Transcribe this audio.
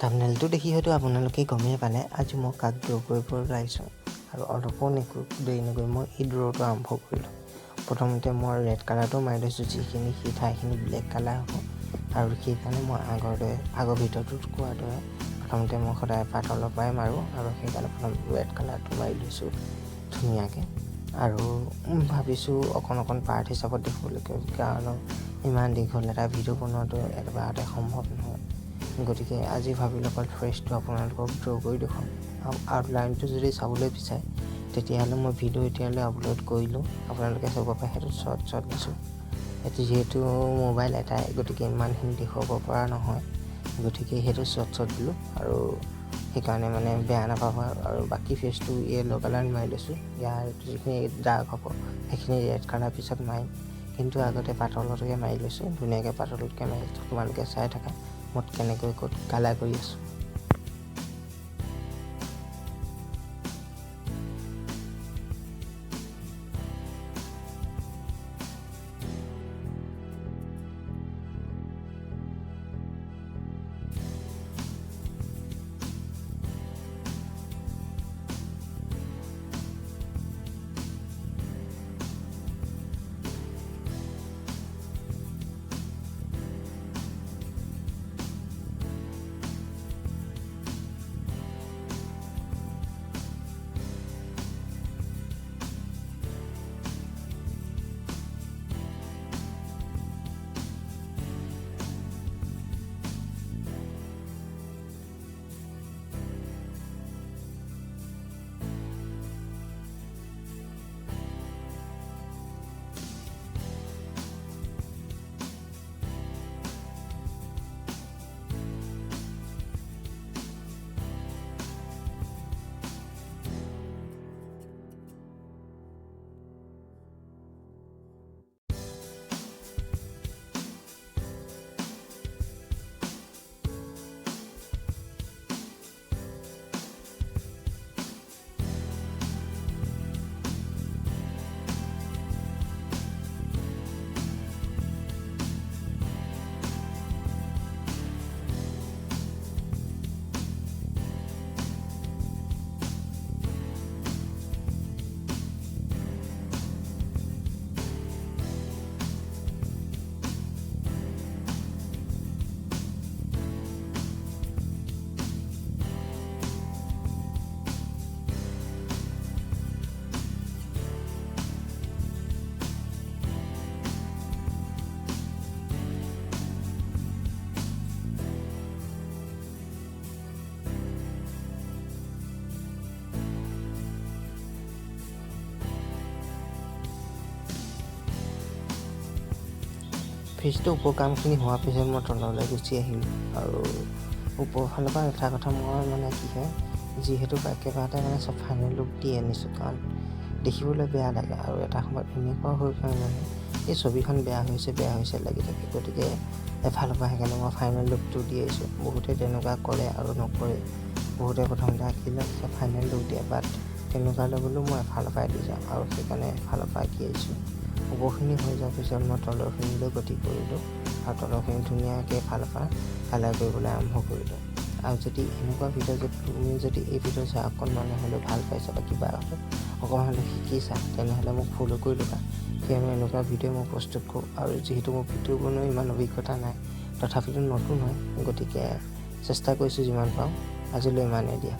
থাম্বনেইলটো দেখি হয়তো আপোনালোকে গমেই পালে আজি মই কাক ড্ৰ কৰিব ওলাইছোঁ আৰু অলপো দেৰি নকৰি মই এই ড্ৰটো আৰম্ভ কৰিলোঁ। প্ৰথমতে মই ৰেড কালাৰটো মাৰি লৈছোঁ, যিখিনি সেই ঠাইখিনি ব্লেক কালাৰ হ'ব আৰু সেইকাৰণে মই আগৰ ভিডিঅ'টোত কোৱাৰ দৰে প্ৰথমতে মই সদায় পাতলৰ পৰাই মাৰোঁ আৰু সেইকাৰণে প্ৰথম ৰেড কালাৰটো মাৰি লৈছোঁ ধুনীয়াকৈ। আৰু ভাবিছোঁ অকণ পাৰ্ট হিচাপত দেখিবলৈ, কাৰণ ইমান দীঘল এটা ভিডিঅ' বনোৱাটো একেবাৰতে সম্ভৱ নহয়। গতিকে আজি ভাবিলোঁ অকল ফ্ৰেছটো আপোনালোকক ড্ৰ কৰি দেখুৱাম। আউটলাইনটো যদি চাবলৈ বিচাৰে তেতিয়াহ'লে মই ভিডিঅ' এতিয়ালৈ আপলোড কৰিলোঁ, আপোনালোকে চাব পাৰে। সেইটো শ্বৰ্ট দিছোঁ। যিহেতু মোবাইল এটাই, গতিকে ইমানখিনি দেখুৱাব পৰা নহয়, গতিকে সেইটো শ্বৰ্ট দিলোঁ আৰু সেইকাৰণে মানে বেয়া নাপাব। আৰু বাকী ফেচটো য়েল্ল' কালাৰ মাৰি লৈছোঁ। ইয়াৰ যিখিনি ডাৰ্ক হ'ব সেইখিনি ৰেড কালাৰ পিছত মাৰিম, কিন্তু আগতে পাতললৈকে মাৰি লৈছোঁ। ধুনীয়াকৈ পাতলকৈ মাৰি তোমালোকে চাই থাকা মই কেনেকৈ ক'ত কালাৰ কৰি আছোঁ। ফেচটো ওপৰ কামখিনি হোৱাৰ পিছত মই তললৈ গুচি আহিলোঁ। আৰু ওপৰ ফালৰ পৰা এটা কথা মই মানে কি হয়, যিহেতু একেবাৰতে মানে চব ফাইনেল লুক দি আনিছোঁ, কাৰণ দেখিবলৈ বেয়া লাগে আৰু এটা সময়ত এনেকুৱা হৈ পৰে মানে এই ছবিখন বেয়া হৈছে লাগি থাকে। গতিকে এফালৰ পৰা সেইকাৰণে মই ফাইনেল লুকটো দি আহিছোঁ। বহুতে তেনেকুৱা কৰে আৰু নকৰে। বহুতে প্ৰথমতে আঁকিলে ফাইনেল লুক দিয়ে, বাট তেনেকুৱা ল'বলৈও মই এফালৰ পৰাই দি যাওঁ আৰু সেইকাৰণে এফালৰ পৰা আঁকি আহিছোঁ। ওপৰখিনি হৈ যোৱাৰ পিছত মই তলৰখিনিলৈ গতি কৰিলোঁ আৰু তলৰখিনি ধুনীয়াকৈ এফালৰ পৰা কালাৰ কৰিবলৈ আৰম্ভ কৰিলোঁ। আৰু যদি এনেকুৱা ভিডিঅ' তুমি যদি এই ভিডিঅ' চাই অকণমান হ'লেও ভাল পাইছা বা কিবা অকণমান হ'লেও শিকিছা, তেনেহ'লে মোক ফ'ল' কৰি ল'বা, কিয়নো এনেকুৱা ভিডিঅ' মই প্ৰস্তুত কৰোঁ। আৰু যিহেতু মোৰ ভিডিঅ' বনোৱাৰ ইমান অভিজ্ঞতা নাই, তথাপিতো নতুন হয়, গতিকে চেষ্টা কৰিছোঁ যিমান পাৰোঁ। আজিলৈ ইমানেই দিয়া।